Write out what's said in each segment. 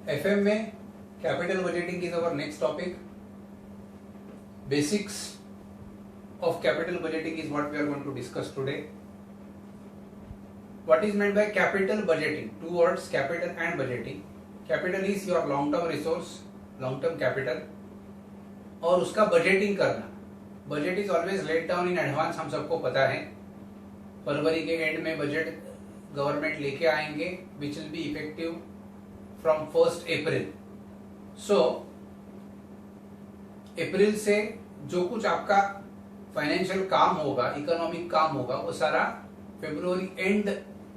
FM में capital budgeting is our next topic. Basics of capital budgeting is what we are going to discuss today. What is meant by capital budgeting? Two words, capital and budgeting. Capital is your long term resource, long term capital, और उसका budgeting करना. Budget is always let down in advance, हम सबको पता है. फरवरी के and में budget government लेके आएंगे which will be effective from 1 अप्रैल. सो अप्रैल से जो कुछ आपका फाइनेंशियल काम होगा, इकोनॉमिक काम होगा, वो सारा फरवरी एंड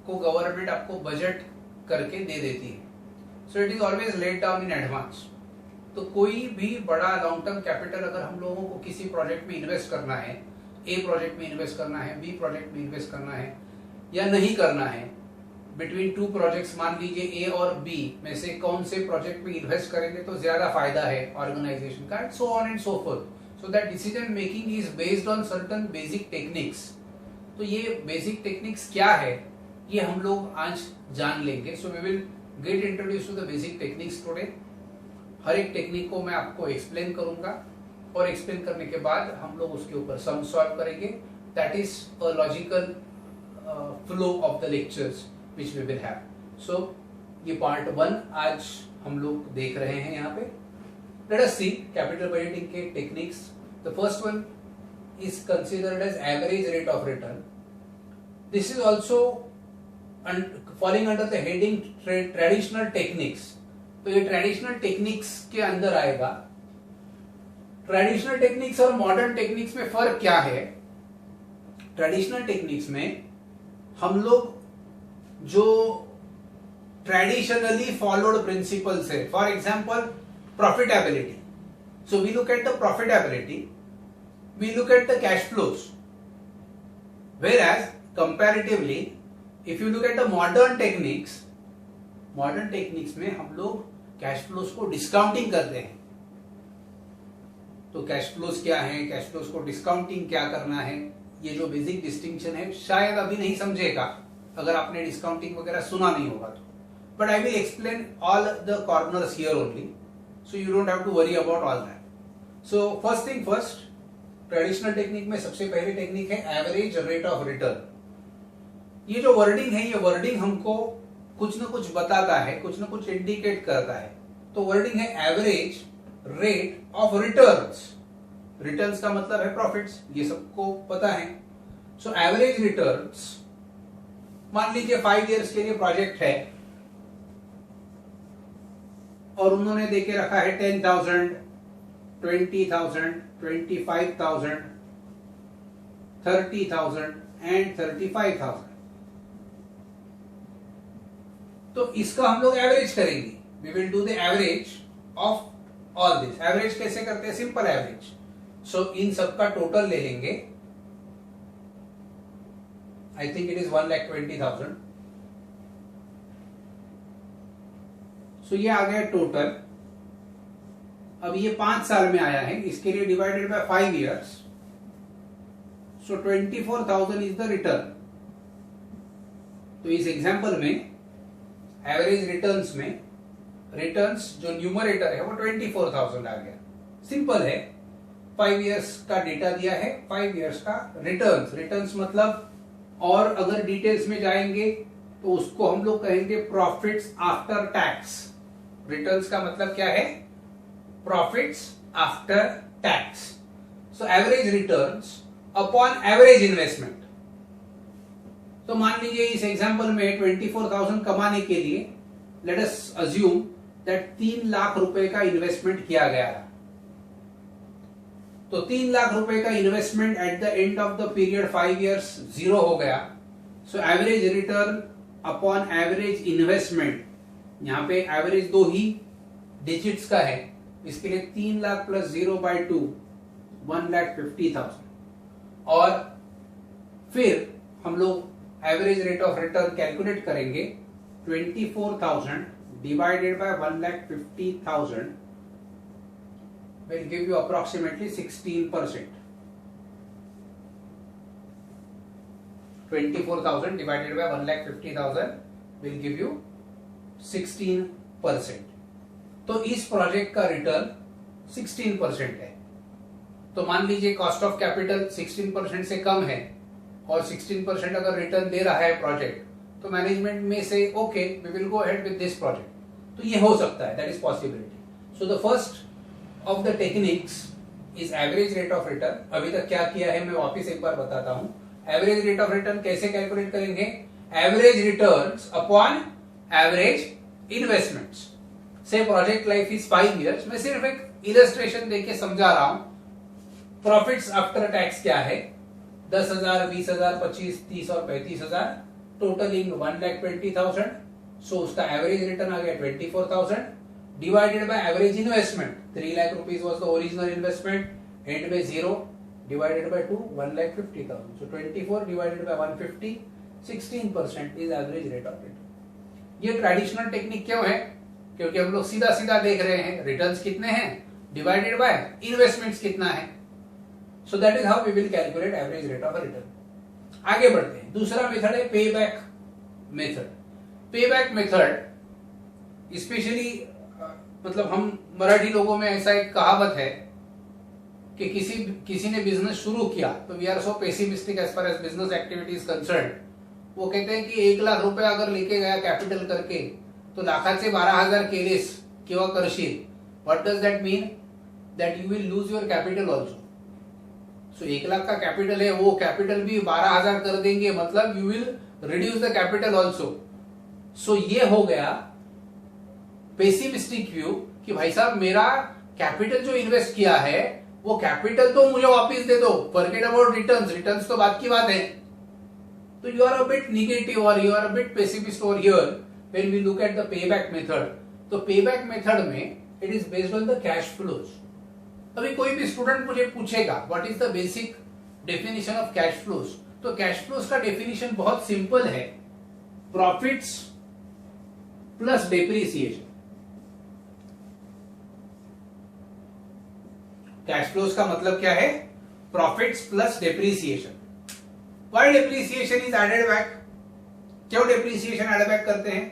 को गवर्नमेंट आपको बजट करके दे देती है. So it is always let down in advance. तो कोई भी बड़ा लॉन्ग टर्म कैपिटल अगर हम लोगों को किसी प्रोजेक्ट में इन्वेस्ट करना है, ए प्रोजेक्ट में इन्वेस्ट करना है, बी प्रोजेक्ट में इन्वेस्ट करना है या नहीं करना है, बिटवीन टू प्रोजेक्ट्स मान लीजिए ए और बी में से कौन से प्रोजेक्ट में इन्वेस्ट करेंगे तो ज्यादा फायदा है ऑर्गेनाइजेशन का, and so on and so fourth. So that decision making is based on certain basic techniques. तो ये बेसिक टेक्निक्स क्या है ये हम लोग आज जान लेंगे. So we will get introduce to the basic techniques today. हर एक टेक्निक को मैं आपको एक्सप्लेन करूंगा और एक्सप्लेन करने के बाद हम लोग उसके ऊपर सम सॉल्व करेंगे. That is a logical flow of the lectures which we will have. So ये पार्ट 1 आज हम लोग देख रहे हैं यहाँ पे. Let us see capital budgeting के techniques. The first one is considered as average rate of return. This is also falling under the heading traditional techniques. तो ये ट्रेडिशनल टेक्निक्स के अंदर आएगा. ट्रेडिशनल टेक्निक्स और मॉडर्न टेक्निक्स में फर्क क्या है? ट्रेडिशनल टेक्निक्स में हम लोग जो ट्रेडिशनली फॉलोड प्रिंसिपल्स है, for example profitability. So we look at the profitability, we look at the cash flows. whereas comparatively if you look at the modern techniques में हम लोग कैश फ्लोज को discounting करते हैं. तो कैश फ्लोज क्या है, कैश फ्लोज को डिस्काउंटिंग क्या करना है, ये जो बेसिक डिस्टिंक्शन है शायद अभी नहीं समझेगा अगर आपने डिस्काउंटिंग वगैरह सुना नहीं होगा तो. But I will explain all the corners here only, so you don't have to worry about all that. So first thing first, traditional technique में सबसे पहली टेक्निक है एवरेज रेट ऑफ रिटर्न. ये जो वर्डिंग है, ये वर्डिंग हमको कुछ ना कुछ बताता है, कुछ ना कुछ इंडिकेट करता है. तो वर्डिंग है average rate of returns. Returns का मतलब है प्रॉफिट्स, ये सबको पता है. सो एवरेज रिटर्न्स, मान लीजिए 5 इयर्स के लिए प्रोजेक्ट है और उन्होंने देके रखा है 10,000, 20,000, 25,000, 30,000 एंड 35,000. तो इसका हम लोग एवरेज करेंगे. We will do the average of all this. Average कैसे करते हैं? Simple average. सो इन सबका टोटल ले लेंगे. I think it is 1,20,000. सो ये आ गया टोटल. अब ये 5 साल में आया है, इसके लिए divided by 5 years. So 24,000 is the return. तो इस एग्जांपल में एवरेज रिटर्न्स में रिटर्न्स जो न्यूमरेटर है वो 24,000 आ गया. सिंपल है. 5 इयर्स का डेटा दिया है, 5 इयर्स का रिटर्न्स मतलब, और अगर डिटेल्स में जाएंगे तो उसको हम लोग कहेंगे प्रॉफिट्स आफ्टर टैक्स. रिटर्न्स का मतलब क्या है? Profits after tax. So average returns upon average investment. तो मान लीजिए इस एग्जांपल में 24,000 कमाने के लिए let us assume that 3 lakh रुपए का इन्वेस्टमेंट किया गया था. तो 3 लाख रुपए का investment at the end of the period 5 years 0 हो गया. So average return upon average investment, यहां पे एवरेज 2 ही डिजिट्स का है, इसके लिए 3 लाख प्लस 0/2 1,50,000. और फिर हम लोग average rate of return calculate करेंगे. 24,000 divided by 1,50,000 will give you approximately 16%. 24,000 divided by 1,50,000 will give you 16%. तो इस प्रोजेक्ट का रिटर्न 16% है। तो मान लीजिए कॉस्ट ऑफ कैपिटल 16% से कम है और 16% अगर रिटर्न दे रहा है प्रोजेक्ट, तो मैनेजमेंट में से okay we will go ahead with this project. तो ये हो सकता है, that is possibility. So the first of the techniques is average rate of return. अभी तक क्या किया है मैं वापस एक बार बताता हूं। एवरेज रेट ऑफ रिटर्न कैसे कैलकुलेट करेंगे? Average returns upon average investments. से प्रोजेक्ट लाइफ इज 5 years। मैं सिर्फ एक इलस्ट्रेशन देके समझा रहा हूं। प्रॉफिट्स आफ्टर टैक्स क्या है? 10,000, 20,000, 25, 30 और 35,000, टोटलिंग 1,20,000। सो उसका एवरेज रिटर्न आ गया 24,000 divided by average investment. 3 lakh rupees was the original investment, and में 0 divided by 2, 1,50,000। So 24 divided by 150, 16% is average rate of return. ये ट्रेडिशनल टेक्निक क्यों है? क्योंकि हम लोग सीधा सीधा देख रहे हैं रिटर्न्स कितने हैं डिवाइडेड बाय इन्वेस्टमेंट्स कितना है। So that is how we will calculate average rate of return. आगे बढ़ते हैं। दूसरा मेथड है pay back method. Pay back method specially मतलब हम मराठी लोगों में ऐसा एक कहावत है कि किसी ने बिजनेस शुरू किया तो we are so pessimistic as far as business activity is concerned. वो कहते हैं कि 1 लाख रुपए अगर लेके गया कैपिटल करके तो लाखाचे 12,000 केलेस किंवा करशील, what does that mean? That you will lose your capital also. So 1 lakh का कैपिटल है, वो कैपिटल भी 12,000 कर देंगे, मतलब you will reduce the capital also. So ये हो गया पेसिमिस्टिक व्यू कि भाई साहब मेरा कैपिटल जो इन्वेस्ट किया है वो कैपिटल तो मुझे वापस दे दो, फॉरगेट अबाउट रिटर्न्स। रिटर्न्स तो बात की बात है। तो you are a bit negative और you are a bit pessimist over here when we look at the payback method. तो पेबैक मेथड में it is based on the cash flows. अभी कोई भी स्टूडेंट मुझे पूछेगा what is the basic definition of cash flows, तो cash flows का definition बहुत सिंपल है, profits plus depreciation. Cash flows का मतलब क्या है? Profits plus depreciation. Why depreciation is added back? क्यों डेप्रिसिएशन एड बैक करते हैं?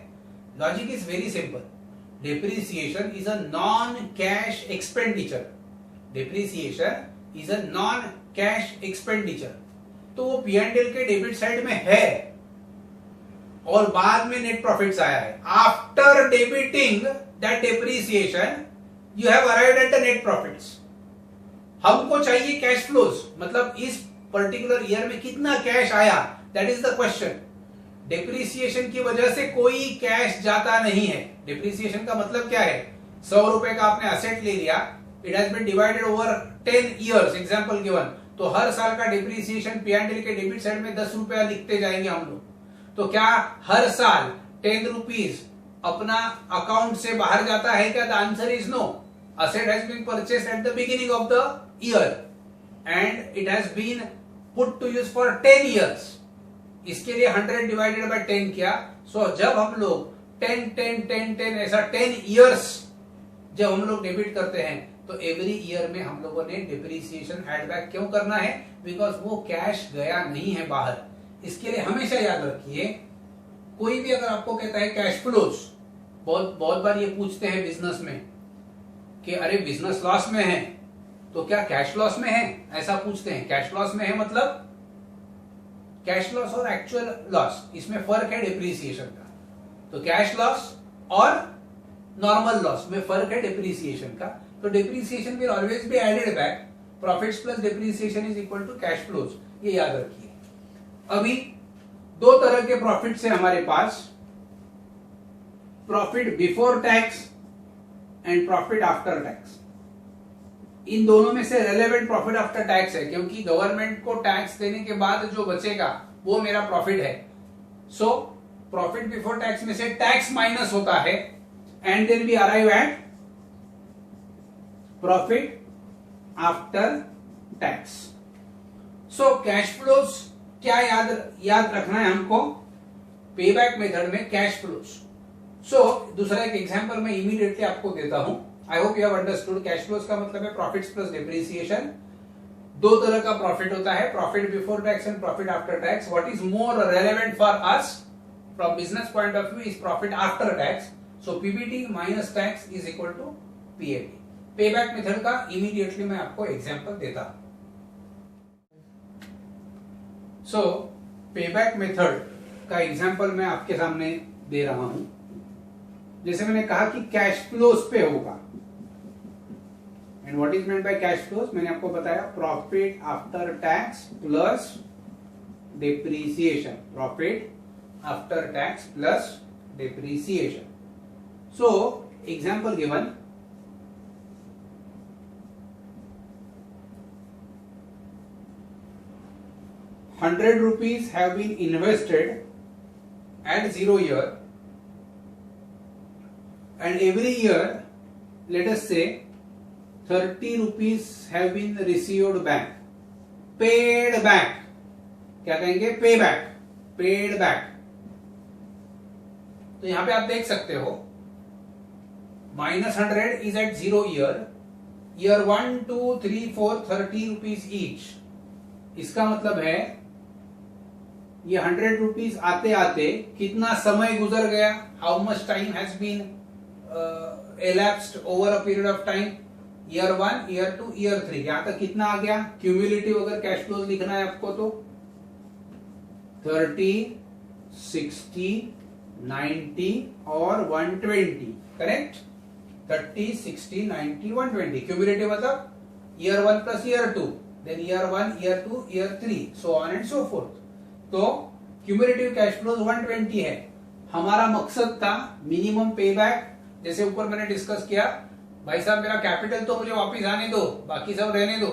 Logic is very simple. Depreciation is a non cash expenditure. Depreciation is a non cash expenditure. तो वो P&L के डेबिट साइड में है और बाद में नेट प्रॉफिट्स आया है। After debiting that depreciation you have arrived at the net profits. हमको चाहिए कैश फ्लोज, मतलब इस पर्टिकुलर ईयर में कितना कैश आया, that is the question. Depreciation की वजह से कोई कैश जाता नहीं है। डेप्रिसिएशन का मतलब क्या है? 100 रुपए का आपने असेट ले लिया, it has been divided over 10 years, example given. तो हर साल का डेप्रिसिएशन P&L के डेबिट साइड में 10 रुपया लिखते जाएंगे हम लोग। तो क्या हर साल 10 रुपीज अपना अकाउंट से बाहर जाता है क्या? The answer is no. asset has been purchased at the beginning of the year and it has been put to use for 10 years। इसके लिए 100 डिवाइडेड बाय 10 किया। सो जब हम लोग 10 10 10 10 ऐसा 10 years जब हम लोग डेबिट करते हैं तो एवरी ईयर में हम लोगों ने डिप्रिसिएशन एड बैक क्यों करना है? बिकॉज वो कैश गया नहीं है बाहर। इसके लिए हमेशा याद रखिए, कोई भी अगर आपको कहता है कैश फ्लोज, बहुत बार ये पूछते हैं बिजनेस में कि अरे बिजनेस लॉस में है तो क्या कैश लॉस में है, ऐसा पूछते हैं। कैश लॉस में है मतलब कैश लॉस और एक्चुअल लॉस, इसमें फर्क है डेप्रिसिएशन का। तो कैश लॉस और नॉर्मल लॉस में फर्क है डेप्रिसिएशन का। तो depreciation will always be added back. Profits plus depreciation is equal to cash flows, ये याद रखिए। अभी 2 तरह के प्रॉफिट्स है हमारे पास, profit before tax and profit after tax. इन दोनों में से रेलेवेंट प्रॉफिट आफ्टर टैक्स है, क्योंकि गवर्नमेंट को टैक्स देने के बाद जो बचेगा वो मेरा प्रॉफिट है। सो प्रॉफिट बिफोर टैक्स में से टैक्स माइनस होता है and then we arrive at profit after tax. So cash flows क्या याद रखना है हमको? पेबैक मेथड में कैश फ्लोज। सो दूसरा एक एग्जांपल मैं इमीडिएटली आपको देता हूं। I hope you have understood. Cash flows का मतलब है प्रॉफिट्स प्लस डेप्रिसिएशन। 2 तरह का प्रॉफिट होता है, profit before tax and profit after tax. What is more relevant for us from business point of view is profit after tax. So PBT minus tax is equal to PAT. Pay back method का immediately मैं आपको example देता हूं। सो पे back method का example मैं आपके सामने दे रहा हूं। जैसे मैंने कहा कि कैश फ्लोज पे होगा, and what is meant by cash flows, मैंने आपको बताया profit after tax plus depreciation, profit after tax plus depreciation. So example given, ₹100 have been invested at 0 year, and every year let us say ₹30 have been received back, paid back, क्या कहेंगे, पे back, paid back. तो यहां पे आप देख सकते हो -100 is at 0 year, year 1, 2, 3, 4 ₹30 each. इसका मतलब है ये ₹100 आते आते कितना समय गुजर गया, how much time has been elapsed over a period of time, year 1, year 2, year 3, यहां तक कितना आ गया। क्यूमुलेटिव अगर कैश फ्लोज लिखना है आपको तो 30, 60, 90 और 120, करेक्ट। 30, 60, 90, 120 क्यूमुलेटिव मतलब year 1 plus year 2, then year 1, year 2, year 3, so on and so forth. तो क्यूमुलेटिव कैश फ्लोज 120 है। हमारा मकसद था मिनिमम पे बैक, जैसे ऊपर मैंने डिस्कस किया, भाई साहब मेरा कैपिटल तो मुझे वापस आने दो, बाकी सब रहने दो,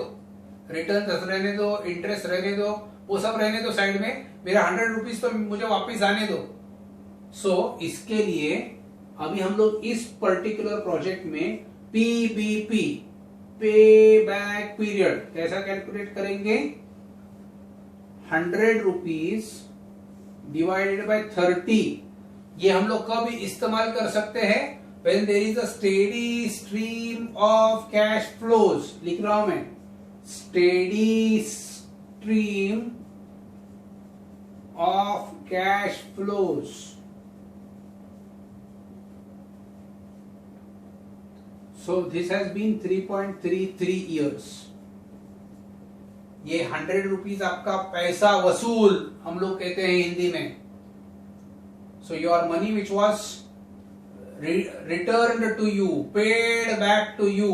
रिटर्न रहने दो, इंटरेस्ट रहने दो, वो सब रहने दो साइड में, मेरा ₹100 तो मुझे वापस आने दो। सो इसके लिए अभी हम लोग इस पर्टिकुलर प्रोजेक्ट में पीबीपी, पे बैक पीरियड, कैसा कैलकुलेट करेंगे, ₹100 डिवाइडेड बाय 30। ये हम लोग कब इस्तेमाल कर सकते हैं, when there is a steady stream of cash flows, लिख रहा हूं मैं, steady stream of cash flows। So this has been 3.33 years। ये ₹100 आपका पैसा वसूल हम लोग कहते हैं हिंदी में। So your money which was return to you, paid back to you,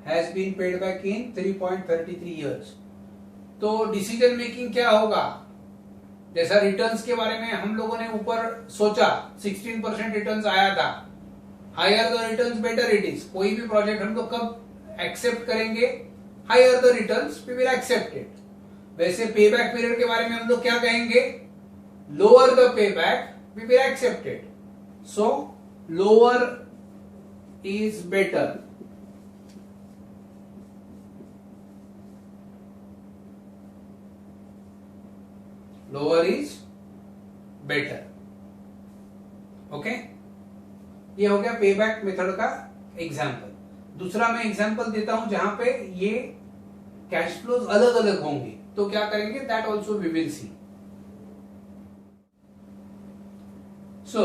has been paid back in 3.33 years। तो डिसीजन मेकिंग क्या होगा, जैसा रिटर्न्स के बारे में हम लोगों ने ऊपर सोचा, 16% रिटर्न्स आया था, higher the returns better it is. कोई भी प्रोजेक्ट हम लोग कब एक्सेप्ट करेंगे, higher the returns we will accept it. वैसे पे बैक पीरियड के बारे में हम लोग क्या कहेंगे, lower the pay back we will accept it. So lower is better. Lower is better, okay. ये हो गया पे बैक मेथड का एग्जाम्पल। दूसरा मैं एग्जाम्पल देता हूं जहां पे ये कैश फ्लोज अलग अलग होंगे, तो क्या करेंगे, that also we will see. So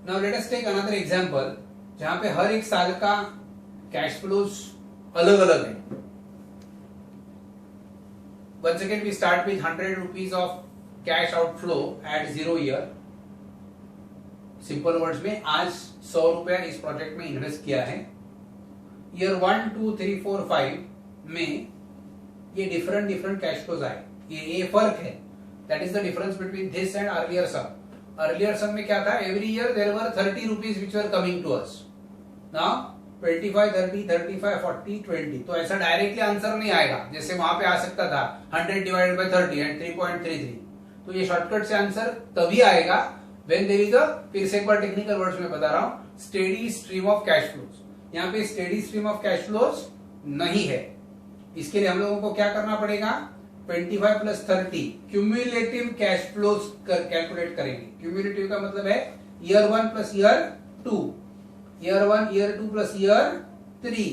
now let us take another example जहां पे हर एक साल का कैश फ्लोज अलग अलग है। Once again we start with ₹100 of cash outflow at 0 year। Simple words में आज ₹100 इस प्रोजेक्ट में इन्वेस्ट किया है। ईयर 1, 2, 3, 4, 5 में ये डिफरेंट कैश फ्लोज आए। ये फर्क है, that is the difference between this and earlier sum. Earlier sum में क्या था, every year there were ₹30 which were coming to us. Now 25, 30, 35, 40, 20। तो ऐसा डायरेक्टली आंसर नहीं आएगा, जैसे वहां पे आ सकता था 100 डिवाइडेड बाय 30 एंड 3.33। तो ये शॉर्टकट से आंसर तभी आएगा व्हेन देयर इज अ, फिर से एक बार टेक्निकल वर्ड्स में बता रहा हूं, steady stream of cash flows. यहाँ पे steady stream of cash flows नहीं है। इसके लिए हम लोगों को क्या करना पड़ेगा, 25 plus 30 cumulative cash flows calculate करेंगे। क्यूमुलेटिव का मतलब है year 1 plus year 2, year 1, year 2 plus year 3,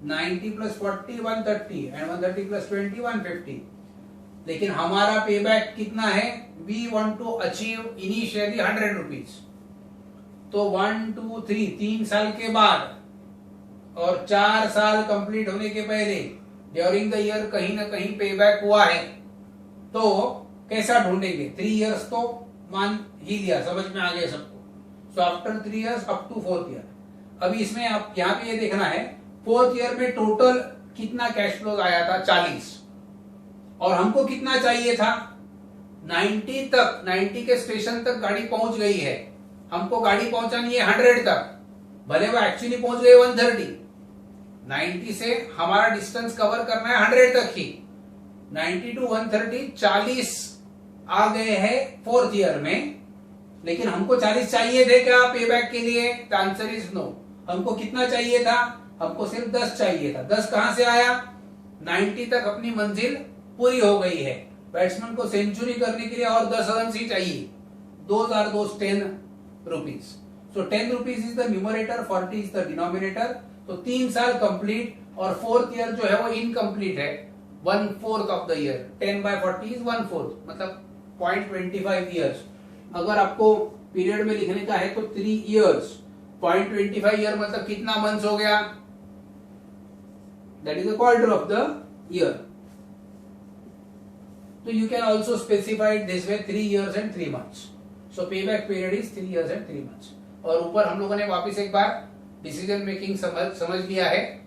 90 plus 40, 130 and 130 plus 20, 150। लेकिन हमारा पे बैक कितना है, we want to achieve initially ₹100। तो 1 2 3 3 साल के बाद और 4 साल कंप्लीट होने के पहले ड्यूरिंग द ईयर कहीं ना कहीं पे बैक हुआ है, तो कैसा ढूंढेंगे? 3 इयर्स तो मान ही लिया, समझ में आ गया सबको। So after 3 years up to 4th year. अभी इसमें आप यहाँ पे ये देखना है 4th ईयर में टोटल कितना कैश फ्लो आया था, 40, और हमको कितना चाहिए था 90 तक। 90 के स्टेशन तक गाड़ी पहुंच गई है, हमको गाड़ी पहुंचानी है 100 तक, भले वो एक्चुअली पहुंच गए 130। 90 से हमारा डिस्टेंस कवर करना है 100 तक ही। 90 to 130 40 आ गए हैं 4th ईयर में, लेकिन हमको 40 चाहिए थे क्या पे बैक के लिए? The answer is no. हमको कितना चाहिए था? हमको सिर्फ 10 चाहिए था। 10 कहां से आया? 90 तक अपनी मंजिल पूरी हो गई है। बैट्समैन को सेंचुरी करने के लिए और 10 रन ही चाहिए। Those are those 10 rupees. So 10 rupees is the numerator, 40 is the denominator. तो 3 साल कंप्लीट और 4th ईयर जो है वो इनकम्प्लीट है, 1/4 of the year. 10 by 40 is 1/4, मतलब 0.25 ईयर्स। अगर आपको पीरियड में लिखने का है तो 3 इयर्स। 0.25 ईयर मतलब कितना मंथ्स हो गया? That is a quarter of the year. तो you can also specify this way 3 years and 3 months। So payback period is 3 years and 3 months। और ऊपर हम लोगों ने वापिस एक बार डिसीजन मेकिंग समझ लिया है।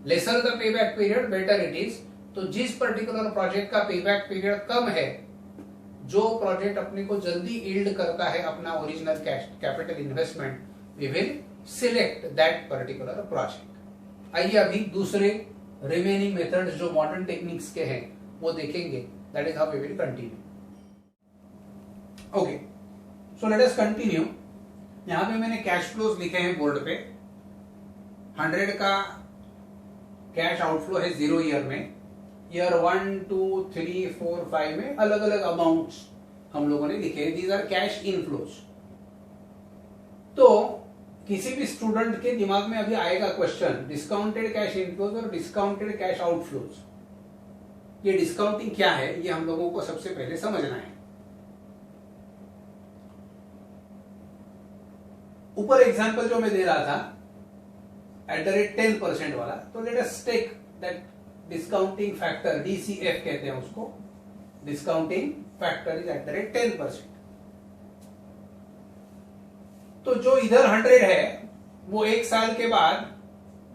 Lesser the pay back period better it is. तो जिस पर्टिकुलर प्रोजेक्ट का पे बैक पीरियड कम है, जो प्रोजेक्ट अपने को जल्दी यील्ड करता है अपना original capital investment, we will select that particular project. आइए अभी दूसरे रिमेनिंग मेथड्स जो मॉडर्न टेक्निक्स के हैं वो देखेंगे। That is how we will continue. Okay, so let us continue. यहां पे मैंने कैश फ्लोज लिखे हैं बोर्ड पे। 100 का कैश आउटफ्लो है 0 ईयर में। ईयर 1 2 3 4 5 में अलग अलग अमाउंट्स हम लोगों ने लिखे हैं। These are cash inflows. तो किसी भी स्टूडेंट के दिमाग में अभी आएगा क्वेश्चन, डिस्काउंटेड कैश इनफ्लोज और डिस्काउंटेड कैश आउटफ्लोज। ये डिस्काउंटिंग क्या है, ये हम लोगों को सबसे पहले समझना है। ऊपर एग्जांपल जो मैं दे रहा था @10% वाला, तो let us take that discounting factor, DCF कहते हैं उसको। Discounting factor is @10%। तो जो इधर 100 है वो 1 साल के बाद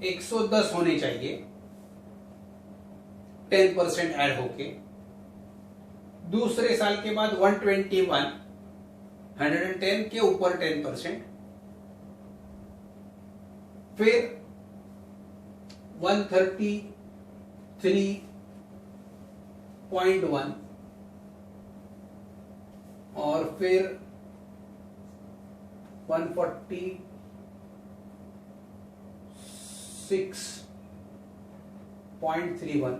110 होने चाहिए 10% ऐड होके। दूसरे साल के बाद 121, 110 के ऊपर 10%, फिर 133.1 और फिर 146.31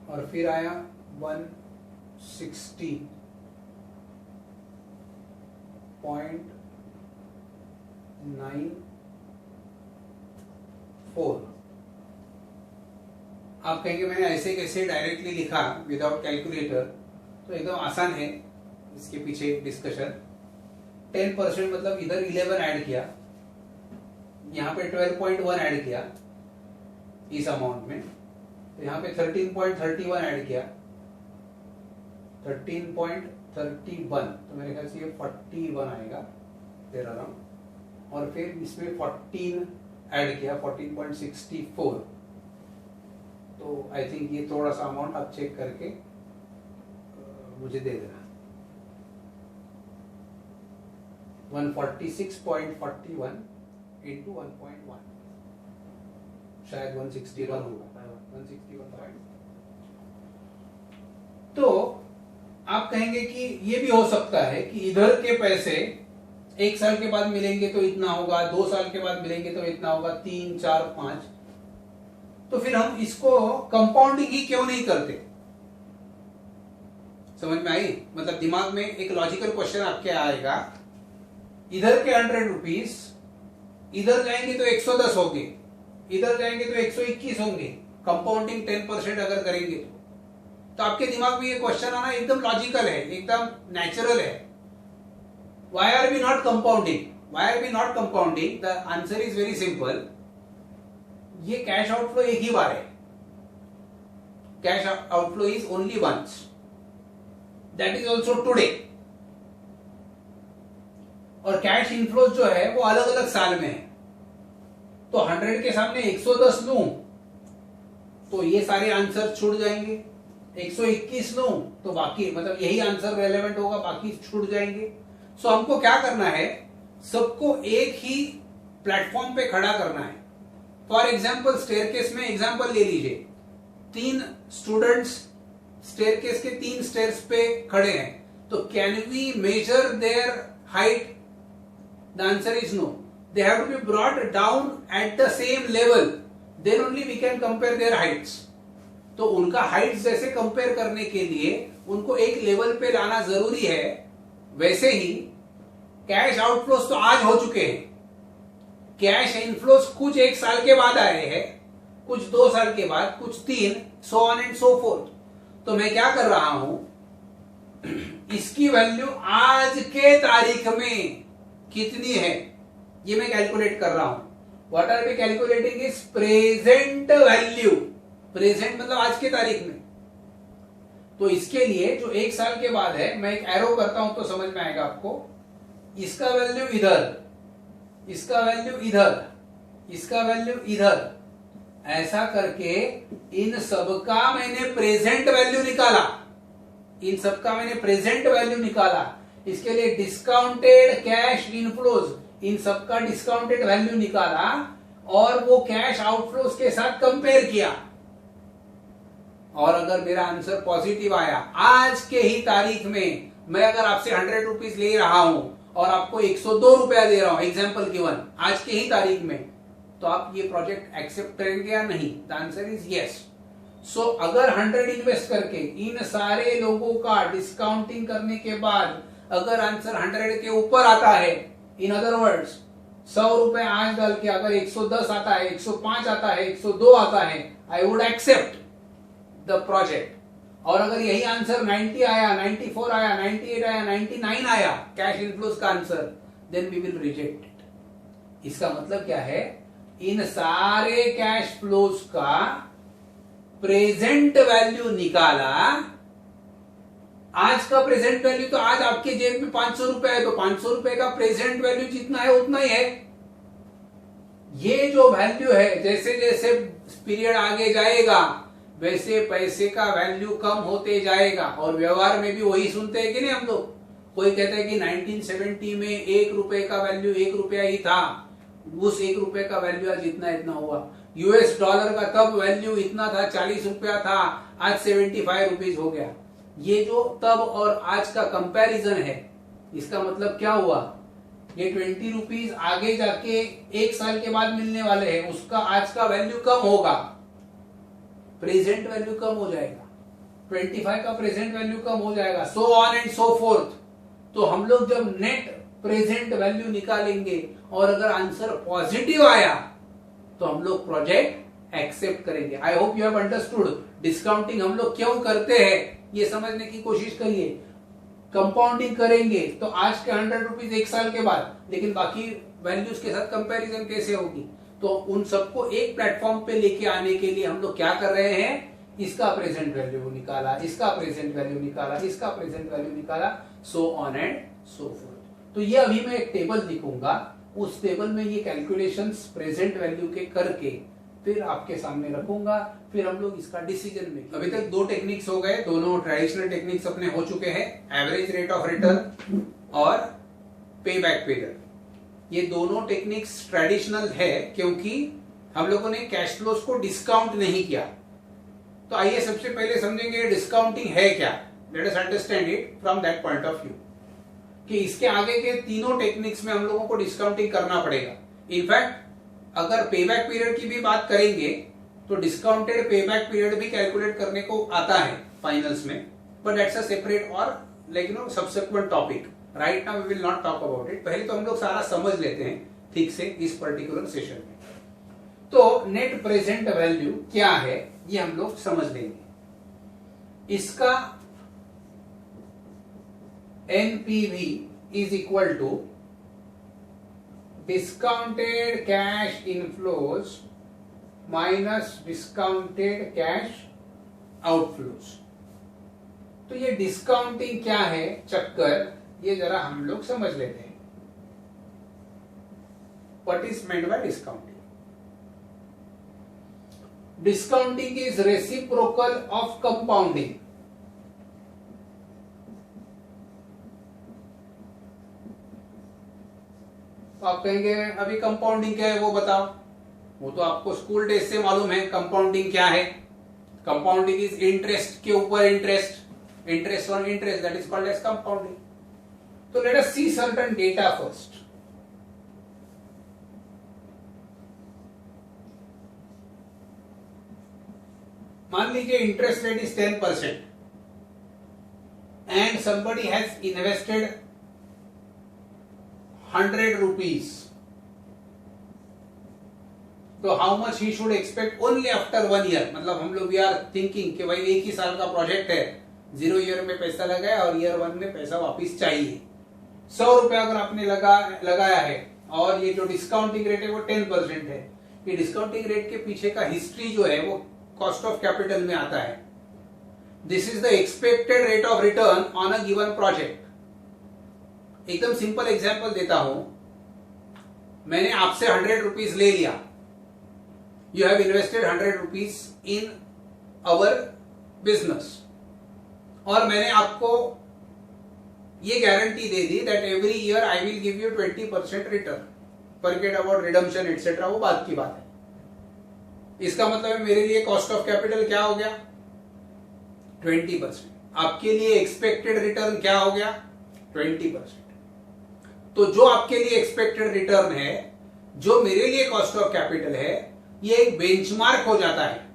और फिर आया 160.94। आप कहेंगे मैंने ऐसे कैसे डायरेक्टली लिखा विदाउट कैलकुलेटर, तो एकदम आसान है इसके पीछे डिस्कशन। 10% मतलब इधर 11 ऐड किया, यहाँ पे 12.1 ऐड किया इस अमाउंट में, तो यहाँ पे 13.31 ऐड किया, 13.31, तो मेरे ख्याल से ये 41 आएगा देर अराउंड। और फिर इसमें 14 ऐड किया, 14.64। तो आई थिंक ये थोड़ा सा अमाउंट आप चेक करके मुझे दे देना। 146.41 इंटू 1.1, शायद 161 होगा, 161। तो आप कहेंगे कि ये भी हो सकता है कि इधर के पैसे 1 साल के बाद मिलेंगे तो इतना होगा, 2 साल के बाद मिलेंगे तो इतना होगा, 3 4 5। तो फिर हम इसको कंपाउंडिंग ही क्यों नहीं करते? समझ में आई? मतलब दिमाग में एक लॉजिकल क्वेश्चन आपके आएगा, इधर के 100 रुपीज इधर जाएंगे तो 110 होंगे, इधर जाएंगे तो 121 होंगे, कंपाउंडिंग 10% अगर करेंगे तो आपके दिमाग में ये क्वेश्चन आना एकदम लॉजिकल है, एकदम नेचुरल है। Why are we not compounding? Why are we not compounding? The answer is very simple. ये कैश आउटफ्लो एक ही बार है. Cash outflow is only once. That is also today. और कैश इनफ्लो जो है वो अलग अलग साल में है. तो 100 के सामने 110 लूं तो ये सारे आंसर छूट जाएंगे. 121 लूं तो बाकी मतलब यही आंसर रेलेवेंट होगा, बाकी छूट जाएंगे. सो हमको क्या करना है, सबको एक ही प्लेटफॉर्म पे खड़ा करना है. फॉर एग्जाम्पल स्टेयरकेस में एग्जाम्पल ले लीजिए. 3 स्टूडेंट्स स्टेयरकेस के 3 स्टेयर्स पे खड़े हैं, तो can we measure their height? The answer is no. They have to be brought down at the same level, then only we can compare their heights. तो उनका हाइट्स जैसे कंपेयर करने के लिए उनको एक लेवल पे लाना जरूरी है. वैसे ही कैश आउटफ्लोस तो आज हो चुके हैं. कैश इनफ्लोस कुछ 1 साल के बाद आए हैं, कुछ 2 साल के बाद, कुछ 3, so on and so forth. तो मैं क्या कर रहा हूं, इसकी वैल्यू आज के तारीख में कितनी है ये मैं कैलकुलेट कर रहा हूं. What are we calculating is present value. Present मतलब आज के तारीख में. तो इसके लिए जो 1 साल के बाद है, मैं एक एरो करता हूं तो समझ में आएगा आपको. इसका वैल्यू इधर, इसका वैल्यू इधर, इसका वैल्यू इधर, ऐसा करके इन सबका मैंने प्रेजेंट वैल्यू निकाला. इन सबका मैंने प्रेजेंट वैल्यू निकाला. इसके लिए डिस्काउंटेड कैश इनफ्लोज, इन सबका डिस्काउंटेड वैल्यू निकाला और वो कैश आउटफ्लोज के साथ कंपेयर किया. और अगर मेरा आंसर पॉजिटिव आया, आज के ही तारीख में, मैं अगर आपसे 100 रुपीज ले रहा हूं और आपको 102 रुपया दे रहा हूं, एग्जाम्पल गिवन, आज के ही तारीख में, तो आप ये प्रोजेक्ट एक्सेप्ट करेंगे या नहीं? The answer is yes. So अगर 100 इन्वेस्ट करके इन सारे लोगों का डिस्काउंटिंग करने के बाद अगर आंसर 100 के ऊपर आता है, इन अदर वर्ड्स 100 रुपए आज डाल के अगर 110 आता है, 105 आता है, 102 आता है, I would accept the project. और अगर यही आंसर 90 आया, 94 आया, 98 आया, 99 आया कैश इनफ्लोज का answer, then we will reject it. इसका मतलब क्या है, इन सारे कैश फ्लोज का प्रेजेंट वैल्यू निकाला. आज का प्रेजेंट वैल्यू तो आज आपके जेब में 500 रुपए है, तो 500 रुपए का प्रेजेंट वैल्यू जितना है उतना ही है. ये जो वैल्यू है, जैसे जैसे पीरियड आगे जाएगा वैसे पैसे का वैल्यू कम होते जाएगा. और व्यवहार में भी वही सुनते हैं कि नहीं हम लोग. कोई कहता है कि 1970 में 1 रुपए का वैल्यू 1 रुपया ही था, उस 1 रुपए का वैल्यू आज इतना इतना हुआ. यूएस डॉलर का तब वैल्यू इतना था, 40 रुपया था, आज 75 रुपीज हो गया. ये जो तब और आज का कंपैरिजन है, इसका मतलब क्या हुआ, ये 20 रुपीज आगे जाके 1 साल के बाद मिलने वाले हैं, उसका आज का वैल्यू कम होगा, प्रेजेंट वैल्यू कम हो जाएगा. 25 का प्रेजेंट वैल्यू कम हो जाएगा, सो ऑन एंड सो फोर्थ. तो हम लोग जब नेट प्रेजेंट वैल्यू निकालेंगे और अगर आंसर पॉजिटिव आया तो हम लोग प्रोजेक्ट एक्सेप्ट करेंगे. आई hope you have understood. Discounting हम लोग क्यों करते हैं ये समझने की कोशिश करिए. कंपाउंडिंग करेंगे तो आज के 100 रुपीज 1 साल के बाद, लेकिन बाकी वैल्यूज के साथ कंपैरिजन कैसे होगी. तो उन सबको एक प्लेटफॉर्म पे लेके आने के लिए हम लोग क्या कर रहे हैं, इसका प्रेजेंट वैल्यू निकाला, इसका प्रेजेंट वैल्यू निकाला, इसका प्रेजेंट वैल्यू निकाला, सो ऑन एंड सो फोर्थ. तो ये अभी मैं एक टेबल लिखूंगा, उस टेबल में ये कैलकुलेशंस प्रेजेंट वैल्यू के करके फिर आपके सामने रखूंगा, फिर हम लोग इसका डिसीजन मेकिंग. अभी तक 2 टेक्निक्स हो गए, दोनों ट्रेडिशनल टेक्निक्स अपने हो चुके हैं, एवरेज रेट ऑफ रिटर्न और पे बैक पीरियड. ये दोनों टेक्निक्स ट्रेडिशनल है क्योंकि हम लोगों ने कैश फ्लोज को डिस्काउंट नहीं किया. तो आइए सबसे पहले समझेंगे डिस्काउंटिंग है क्या. Let us understand it from that point of view कि इसके आगे के तीनों टेक्निक्स में हम लोगों को डिस्काउंटिंग करना पड़ेगा. इनफैक्ट अगर पे बैक पीरियड की भी बात करेंगे तो डिस्काउंटेड पे बैक पीरियड भी कैलकुलेट करने को आता है फाइनल्स में, बट दैट्स अ सेपरेट और like subsequent topic. Right now we will not talk about it. पहले तो हम लोग सारा समझ लेते हैं ठीक से इस पर्टिकुलर सेशन में. तो नेट प्रेजेंट वैल्यू क्या है ये हम लोग समझ लेंगे. इसका NPV is equal to discounted cash inflows minus discounted cash outflows. तो ये डिस्काउंटिंग क्या है चक्कर, ये जरा हम लोग समझ लेते हैं। What is meant by discounting? Discounting is reciprocal of compounding. तो आप कहेंगे अभी कंपाउंडिंग क्या है वो बताओ। वो तो आपको स्कूल डेज से मालूम है कंपाउंडिंग क्या है। कंपाउंडिंग इज इंटरेस्ट के ऊपर interest, interest on interest, that is called as compounding. तो let us see certain data first. मान लीजिए interest rate is 10% and somebody has invested 100 rupees. तो how much he should expect only after 1 year. मतलब हम लोग we are thinking कि भाई 1 ही साल का प्रोजेक्ट है, 0 ईयर में पैसा लगाया और ईयर 1 में पैसा वापिस चाहिए। 100 रुपया अगर आपने लगाया है और ये जो डिस्काउंटिंग रेट है वो 10% है। ये डिस्काउंटिंग रेट के पीछे का हिस्ट्री जो है वो कॉस्ट ऑफ कैपिटल में आता है। This is the expected rate of return on a given project. एकदम सिंपल एग्जांपल देता हूं, मैंने आपसे 100 रुपीज ले लिया। You have invested 100 rupees in our business और मैंने आपको ये guarantee they the that every year I will give you 20% return, forget about redemption etcetera, वो बात की बात है। इसका मतलब है मेरे लिए कॉस्ट ऑफ कैपिटल क्या हो गया? 20%। आपके लिए एक्सपेक्टेड रिटर्न क्या हो गया? 20%। तो जो आपके लिए एक्सपेक्टेड रिटर्न है, जो मेरे लिए कॉस्ट ऑफ कैपिटल है, ये एक बेंचमार्क हो जाता है।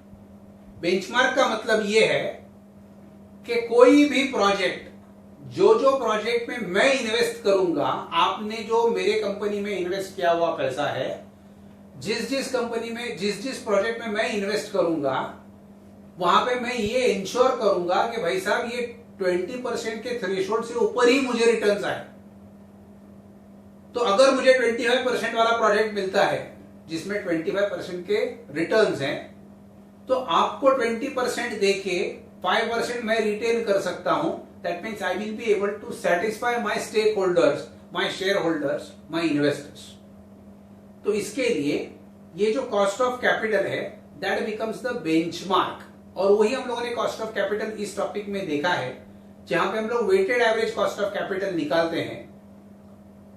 बेंचमार्क का मतलब ये है कि कोई भी प्रोजेक्ट, जो प्रोजेक्ट में मैं इन्वेस्ट करूंगा, आपने जो मेरे कंपनी में इन्वेस्ट किया हुआ पैसा है, जिस कंपनी में जिस प्रोजेक्ट में मैं इन्वेस्ट करूंगा, वहां पे मैं ये इंश्योर करूंगा कि भाई साहब ये 20% के थ्रेशोल्ड से ऊपर ही मुझे रिटर्न्स आए। तो अगर मुझे 25% वाला प्रोजेक्ट मिलता है जिसमें 25% के रिटर्न्स हैं, तो आपको 20% देके 5% मैं रिटेन कर सकता हूं। That means I will be able to satisfy my stakeholders, my shareholders, my investors. तो इसके लिए ये जो कॉस्ट ऑफ कैपिटल है दैट बिकम्स द बेंचमार्क। और वही हम लोगों ने कॉस्ट ऑफ कैपिटल इस टॉपिक में देखा है, जहां पे हम लोग weighted average cost of capital निकालते हैं।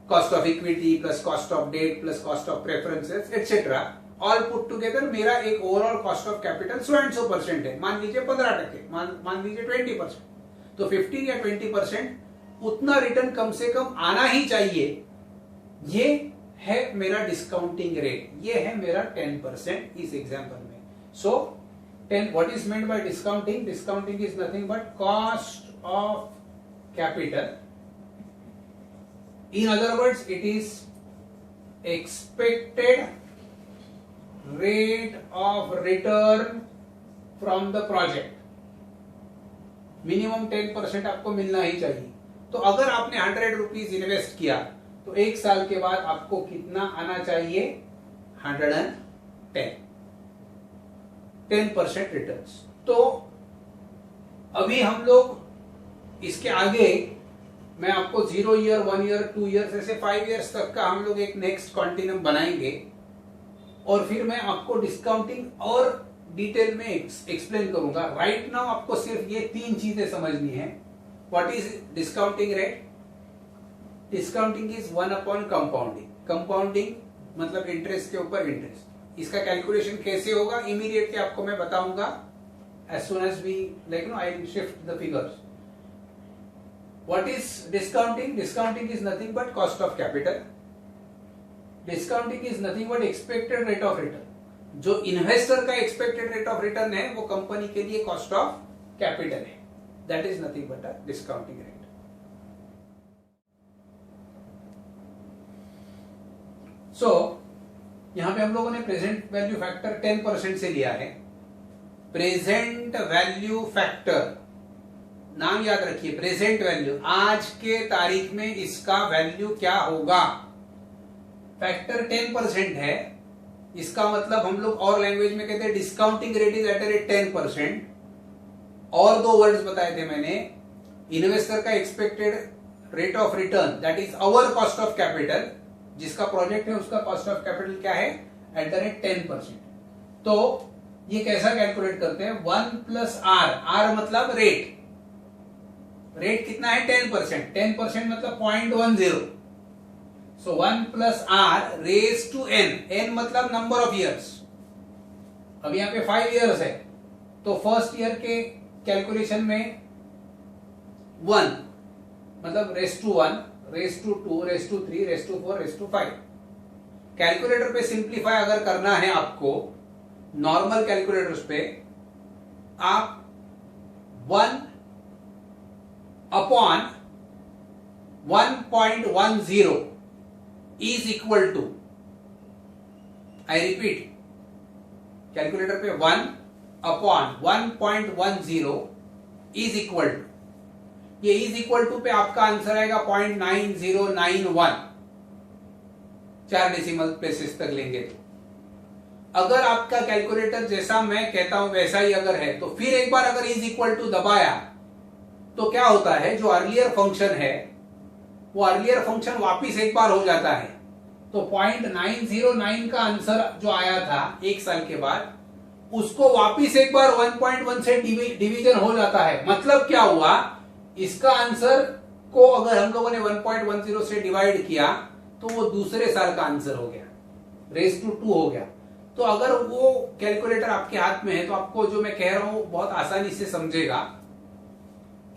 Cost of equity plus cost of debt plus cost of preferences etcetera, all put together मेरा एक ओवरऑल कॉस्ट ऑफ कैपिटल 100% है। मान लीजिए 15%, मान लीजिए 20%। तो 15 या 20% उतना रिटर्न कम से कम आना ही चाहिए। ये है मेरा डिस्काउंटिंग रेट, ये है मेरा 10% इस एग्जांपल में। सो 10, what is meant by discounting? Discounting is nothing but cost of capital. In other words, it is expected rate of return from the project. Minimum 10% आपको मिलना ही चाहिए। तो अगर आपने 100 रुपीज इन्वेस्ट किया तो 1 साल के बाद आपको कितना आना चाहिए? 110, 10% रिटर्न्स। तो अभी हम लोग इसके आगे मैं आपको 0 ईयर, 1 ईयर, 2 ईयर ऐसे 5 ईयर्स तक का हम लोग एक नेक्स्ट कॉन्टिन्यूम बनाएंगे और फिर मैं आपको डिस्काउंटिंग और डिटेल में एक्सप्लेन करूंगा। राइट नाउ आपको सिर्फ ये 3 चीजें समझनी है। What is discounting rate? Discounting is 1 upon compounding. Compounding मतलब इंटरेस्ट के ऊपर इंटरेस्ट। इसका कैलकुलेशन कैसे होगा इमीडिएटली आपको मैं बताऊंगा as soon as we I will shift the figures. What is discounting? Discounting is nothing but cost of capital. Discounting is nothing but expected rate of return. जो investor का expected rate of return है वो company के लिए cost of capital है। That is nothing but a discounting rate. So यहां पे हम लोगों ने प्रेजेंट वैल्यू फैक्टर 10% से लिया है। प्रेजेंट वैल्यू फैक्टर नाम याद रखिए, प्रेजेंट वैल्यू, आज के तारीख में इसका वैल्यू क्या होगा। फैक्टर 10% है, इसका मतलब हम लोग और लैंग्वेज में कहते हैं discounting rate is at rate 10%। और दो वर्ड्स बताए थे मैंने, इन्वेस्टर का expected rate of return that is our cost of capital, जिसका प्रोजेक्ट है उसका कॉस्ट ऑफ कैपिटल क्या है, एट द रेट 10%। तो ये कैसा कैलकुलेट करते हैं, 1 प्लस आर, आर मतलब रेट, रेट कितना है 10%, 10% मतलब 0.10, so 1 plus R raise to N, N मतलब नंबर ऑफ ईयर्स, अब यहां पे 5 ईयर्स है, तो फर्स्ट ईयर के कैलकुलेशन में 1 मतलब raise to 1, raise to 2, raise to 3, raise to 4, raise to 5। Calculator पे सिंप्लीफाई अगर करना है आपको, नॉर्मल कैलकुलेटर्स पे आप 1 upon 1.10 is equal to, I repeat, calculator पे 1 अपॉन 1.10 इज इक्वल टू, ये इज इक्वल टू पे आपका आंसर आएगा 0.9091, 4 डेसिमल प्लेसेस तक लेंगे तो। अगर आपका कैलकुलेटर जैसा मैं कहता हूं वैसा ही अगर है, तो फिर एक बार अगर इज इक्वल टू दबाया तो क्या होता है, जो अर्लियर फंक्शन है वो अर्लियर फंक्शन वापिस एक बार हो जाता है। तो 0.909 का आंसर जो आया था 1 साल के बाद, उसको वापिस एक बार 1.1 से डिवीजन हो जाता है। मतलब क्या हुआ, इसका आंसर को अगर हम लोगों ने 1.10 से डिवाइड किया तो वो दूसरे साल का आंसर हो गया, रेज टू 2 हो गया। तो अगर वो कैलकुलेटर आपके हाथ में है तो आपको जो मैं कह रहा हूं बहुत आसानी से समझेगा।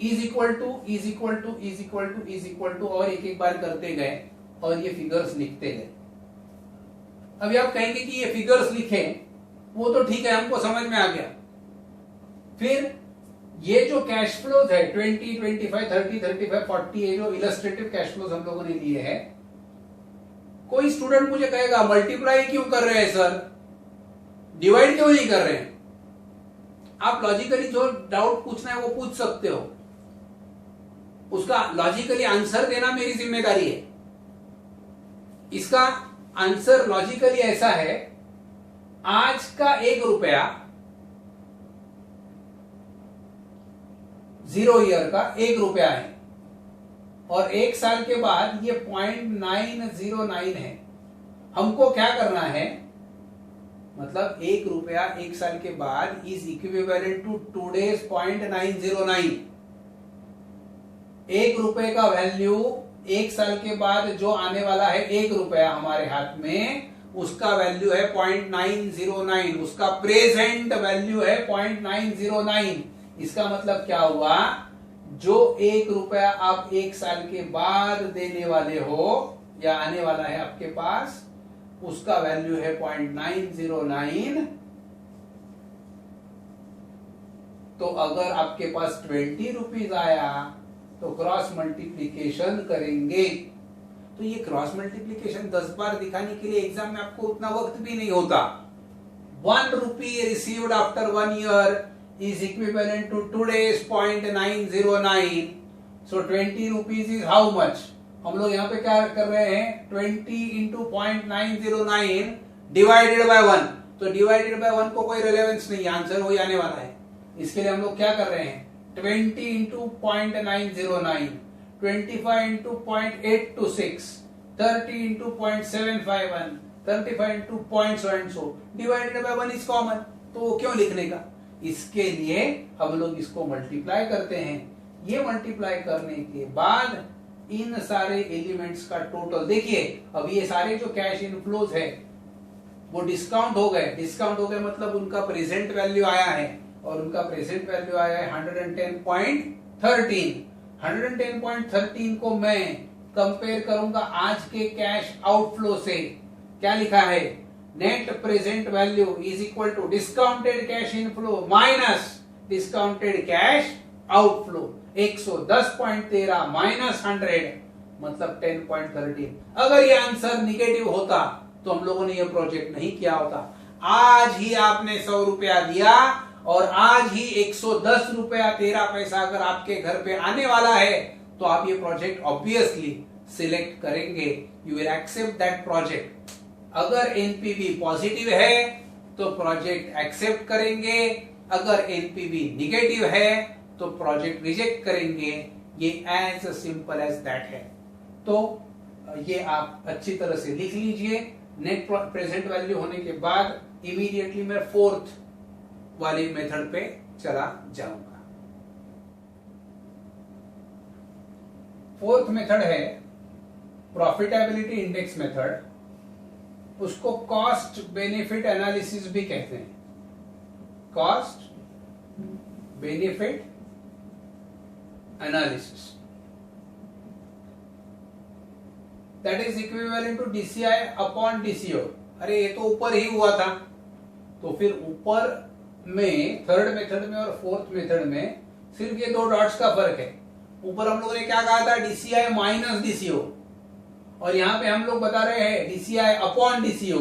Is equal to, is equal to, is equal to, is equal to, और एक एक बार करते गए और ये फिगर्स लिखते गए। अभी आप कहेंगे कि ये फिगर्स लिखे, वो तो ठीक है, हमको समझ में आ गया। फिर ये जो कैश फ्लोज है 20, 25, 30, 35, 40, ये जो इलस्ट्रेटिव कैश फ्लोज हम लोगों ने लिए हैं, कोई स्टूडेंट मुझे कहेगा मल्टीप्लाई क्यों कर रहे हैं सर, डिवाइड क्यों नहीं कर रहे हैं। आप लॉजिकली जो डाउट पूछना है वो पूछ सकते हो, उसका लॉजिकली आंसर देना मेरी जिम्मेदारी है। इसका आंसर लॉजिकली ऐसा है, आज का 1 रुपया 0 ईयर का 1 रुपया है, और 1 साल के बाद ये 0.909 है। हमको क्या करना है, मतलब 1 रुपया 1 साल के बाद इज इक्विवेलेंट टू टुडेज 0.909। 1 रुपए का वैल्यू 1 साल के बाद जो आने वाला है 1 रुपया हमारे हाथ में, उसका वैल्यू है 0.909, उसका प्रेजेंट वैल्यू है 0.909। इसका मतलब क्या हुआ, जो 1 रुपया आप 1 साल के बाद देने वाले हो या आने वाला है आपके पास, उसका वैल्यू है 0.909। तो अगर आपके पास 20 रुपीज आया तो क्रॉस मल्टीप्लीकेशन करेंगे। तो ये क्रॉस मल्टीप्लीकेशन 10 बार दिखाने के लिए एग्जाम में आपको उतना वक्त भी नहीं होता। 1 rupee received after 1 year is equivalent to today's 0.909. So 20 rupees is how much? हम लोग यहाँ पे क्या कर रहे हैं, 20 into 0.909 divided by 1। तो divided by 1 को कोई रेलेवेंस नहीं, आंसर वही आने वाला है। इसके लिए हम लोग क्या कर रहे हैं, 20 into 0.909, 25 into 0.826, 30 into 0.751, 35 into point so and so, divided by 1 is common। तो वो क्यों लिखने का, इसके लिए हम लोग इसको मल्टीप्लाई करते हैं। ये मल्टीप्लाई करने के बाद इन सारे एलिमेंट्स का टोटल देखिए। अब ये सारे जो कैश इनफ्लोज है वो डिस्काउंट हो गए, डिस्काउंट हो गए मतलब उनका प्रेजेंट वैल्यू आया है, और उनका प्रेजेंट वैल्यू आया है 110.13। 110.13 को मैं कंपेयर करूंगा आज के कैश आउटफ्लो से। क्या लिखा है, net present value is equal to discounted cash inflow minus discounted cash outflow. 110.13 minus 100 मतलब 10.13। अगर ये आंसर निगेटिव होता तो हम लोगों ने ये प्रोजेक्ट नहीं किया होता। आज ही आपने 100 रुपया दिया और आज ही 110 रुपया 13 पैसा अगर आपके घर पे आने वाला है तो आप ये प्रोजेक्ट ऑब्वियसली सिलेक्ट करेंगे, you will accept that project. अगर एनपीवी पॉजिटिव है तो प्रोजेक्ट एक्सेप्ट करेंगे, अगर एनपीवी निगेटिव है तो प्रोजेक्ट रिजेक्ट करेंगे। ये एज सिंपल एज दैट है। तो ये आप अच्छी तरह से लिख लीजिए। नेट प्रेजेंट वैल्यू होने के बाद इमीडिएटली मैं फोर्थ वाली मेथड पे चला जाऊंगा। फोर्थ मेथड है प्रॉफिटेबिलिटी इंडेक्स मेथड। उसको कॉस्ट बेनिफिट एनालिसिस भी कहते हैं। Cost benefit analysis that is equivalent to DCI upon DCO. अरे ये तो ऊपर ही हुआ था, तो फिर ऊपर में थर्ड मेथड में और फोर्थ मेथड में सिर्फ ये दो डॉट्स का फर्क है। ऊपर हम लोगों ने क्या कहा था, डीसीआई माइनस डीसीओ, और यहां पे हम लोग बता रहे हैं डीसीआई अपॉन डीसीओ।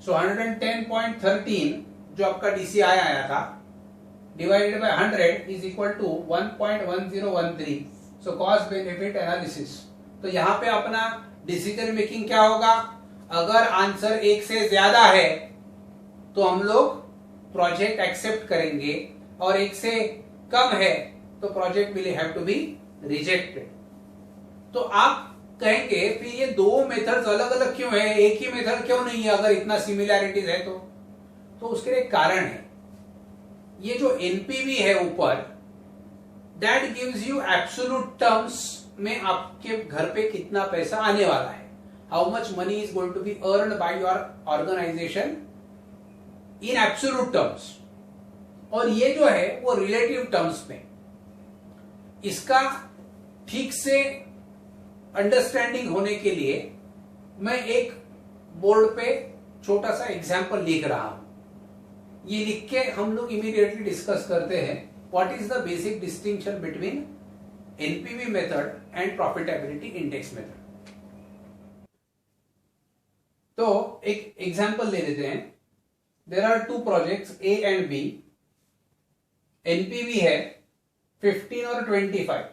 सो 110.13 जो आपका डीसीआई आया था divided by 100 is equal to 1.1013। So cost benefit analysis. तो यहां पे अपना डिसीजन मेकिंग क्या होगा, अगर आंसर एक से ज्यादा है तो हम लोग प्रोजेक्ट एक्सेप्ट करेंगे, और एक से कम है तो project will have to be rejected. तो आप कहेंगे फिर ये दो मेथड्स अलग अलग क्यों है, एक ही मेथड क्यों नहीं है अगर इतना सिमिलैरिटीज है तो उसके लिए कारण है। ये जो एनपीवी है ऊपर, that gives you absolute terms में आपके घर पे कितना पैसा आने वाला है, how much money is going to be earned by your organisation in absolute terms. और ये जो है वो रिलेटिव टर्म्स में। इसका ठीक से अंडरस्टैंडिंग होने के लिए मैं एक बोर्ड पे छोटा सा एग्जांपल लिख रहा हूं। ये लिख के हम लोग इमीडिएटली डिस्कस करते हैं what is the basic distinction between NPV method and profitability index method. तो एक एग्जांपल ले लेते हैं। There are two projects A and B. NPV है 15 और 25।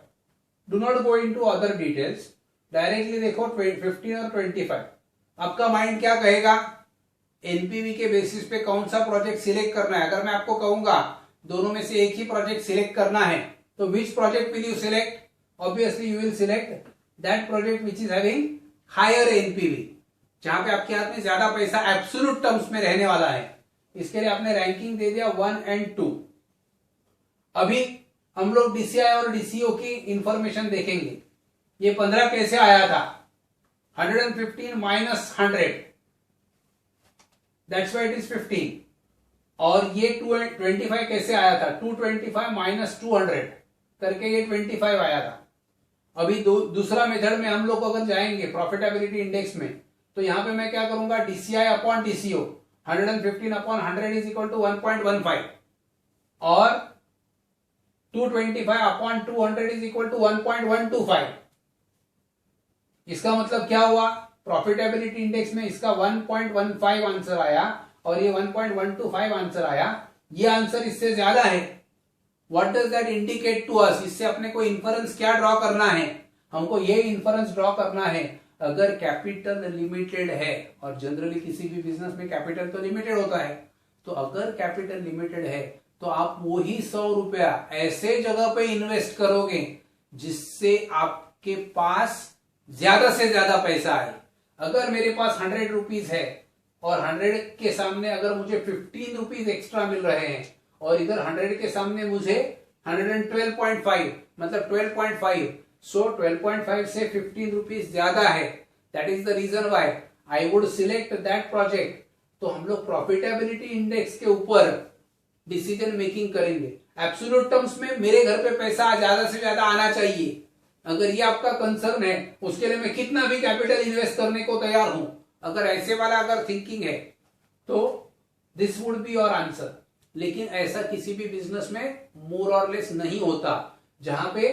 Do not go into other details, directly देखो 15 और 25। आपका माइंड क्या कहेगा, एनपीवी के बेसिस पे कौन सा प्रोजेक्ट सिलेक्ट करना है। अगर मैं आपको कहूंगा दोनों में से एक ही प्रोजेक्ट सिलेक्ट करना है तो which project will you select, obviously you will select that project which is having higher NPV, जहां पे आपके हाथ में ज्यादा पैसा एब्सोल्यूट टर्म्स में रहने वाला है। इसके लिए आपने रैंकिंग दे दिया 1 एंड 2। अभी हम लोग डीसीआई और डीसीओ की इंफॉर्मेशन देखेंगे। ये 15 कैसे आया था, 115 minus 100, that's why it is 15। और ये 25 कैसे आया था, 225 माइनस 200 करके ये 25 आया था। अभी दूसरा मेथड में हम लोग अगर जाएंगे प्रॉफिटेबिलिटी इंडेक्स में, तो यहां पे मैं क्या करूंगा, DCI upon DCO 115 upon 100 is equal to 1.15, और 225 अपॉन 200 इज इक्वल टू 1.125। इसका मतलब क्या हुआ, प्रॉफिटेबिलिटी इंडेक्स में इसका 1.15 आंसर आया और ये 1.125 आंसर आया। ये आंसर इससे ज्यादा है। What does that indicate to us, इससे अपने को इन्फरेंस क्या ड्रॉ करना है, हमको ये इन्फरेंस ड्रॉ करना है अगर कैपिटल लिमिटेड है, और जनरली किसी भी बिजनेस में कैपिटल तो लिमिटेड होता है, तो अगर कैपिटल लिमिटेड है तो आप वही 100 रुपया ऐसे जगह पे इन्वेस्ट करोगे जिससे आपके पास ज्यादा से ज्यादा पैसा आए। अगर मेरे पास 100 रुपीज है और 100 के सामने अगर मुझे 15 रुपीज एक्स्ट्रा मिल रहे हैं, और इधर 100 के सामने मुझे 112.5 मतलब 12.5, सो 12.5 से 15 रुपीज ज्यादा है। That is the reason why I would select that project. तो हम लोग प्रॉफिटेबिलिटी इंडेक्स के ऊपर डिसीजन मेकिंग करेंगे। एब्सोल्यूट टर्म्स में मेरे घर पे पैसा ज्यादा से ज्यादा आना चाहिए, अगर ये आपका कंसर्न है, उसके लिए मैं कितना भी कैपिटल इन्वेस्ट करने को तैयार हूं। अगर ऐसे वाला अगर थिंकिंग है तो this would be your answer. लेकिन ऐसा किसी भी बिजनेस में मोर और लेस नहीं होता, जहां पे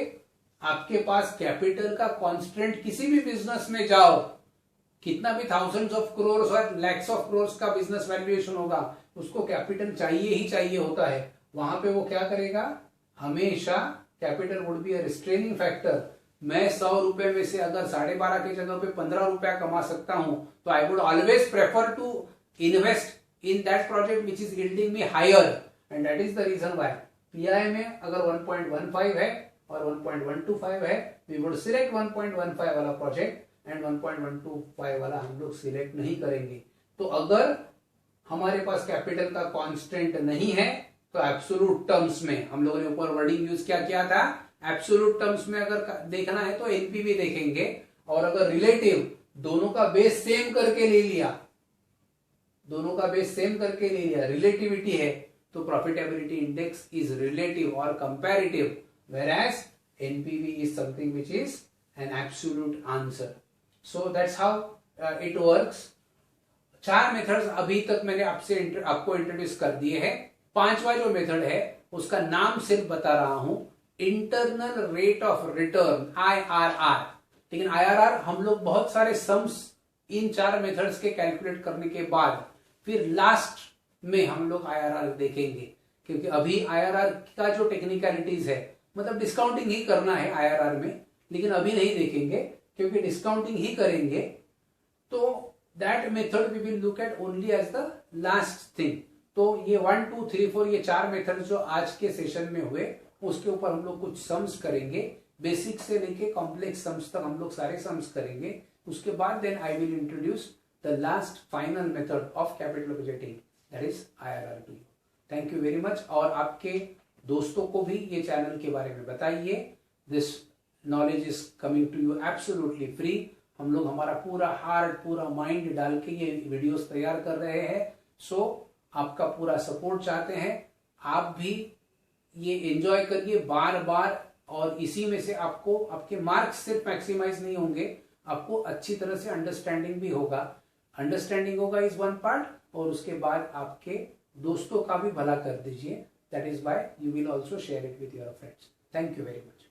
आपके पास कैपिटल का कॉन्स्टेंट, किसी भी बिजनेस में जाओ, कितना भी थाउजेंड्स ऑफ करोड़ और लैक्स ऑफ करोड़ का बिजनेस वैल्यूएशन होगा, उसको कैपिटल चाहिए ही चाहिए होता है। वहां पे वो क्या करेगा, हमेशा capital would be a restraining factor. मैं 100 रुपए में से अगर 12.5 की जगह पे 15 रुपया कमा सकता हूं, तो I would always prefer to invest in that project which is yielding me higher, and that is the reason why PI में अगर 1.15 है और 1.125 है, वी वुड सिलेक्ट 1.15 वाला प्रोजेक्ट एंड 1.125 वाला हम लोग सिलेक्ट नहीं करेंगे। तो अगर हमारे पास कैपिटल का कांस्टेंट नहीं है तो एब्सोल्यूट टर्म्स में, हम लोगों ने ऊपर वर्डिंग यूज क्या किया था, एब्सोल्यूट टर्म्स में अगर देखना है तो एनपीवी देखेंगे, और अगर रिलेटिव दोनों का बेस सेम करके ले लिया, दोनों का बेस सेम करके ले लिया, रिलेटिविटी है, तो प्रॉफिटेबिलिटी इंडेक्स इज रिलेटिव और comparative, whereas NPV is something which is an absolute answer. So that's how it works. 4 methods अभी तक मैंने आपको इंट्रोड्यूस कर दिए हैं। 5वां जो मेथड है उसका नाम सिर्फ बता रहा हूं, internal rate of return, IRR। लेकिन IRR हम लोग बहुत सारे सम्स इन 4 मेथड्स के कैलकुलेट करने के बाद फिर लास्ट में हम लोग IRR देखेंगे, क्योंकि अभी IRR का जो टेक्निकलिटीज है, मतलब डिस्काउंटिंग ही करना है IRR में, लेकिन अभी नहीं देखेंगे क्योंकि डिस्काउंटिंग ही करेंगे। तो that method we will look at only as the last thing. तो ये 1 2 3 4 ये 4 मेथड जो आज के सेशन में हुए, उसके ऊपर हम लोग कुछ सम्स करेंगे, बेसिक से लेके कॉम्प्लेक्स सम्स तक हम लोग सारे सम्स करेंगे। उसके बाद then I will introduce the last final method of capital budgeting, that is IRR to you. Thank you very much, और आपके दोस्तों को भी ये चैनल के बारे में बताइए। This knowledge is coming to you absolutely free. हम लोग हमारा पूरा हार्ट, पूरा माइंड डाल के ये वीडियोस तैयार कर रहे हैं। सो आपका पूरा सपोर्ट चाहते हैं, आप भी ये एंजॉय करिए बार बार, और इसी में से आपको आपके मार्क्स सिर्फ मैक्सिमाइज नहीं होंगे, आपको अच्छी तरह से अंडरस्टैंडिंग भी होगा। अंडरस्टैंडिंग होगा इज वन पार्ट, और उसके बाद आपके दोस्तों का भी भला कर दीजिए। That is why you will also share it with your friends. Thank you very much.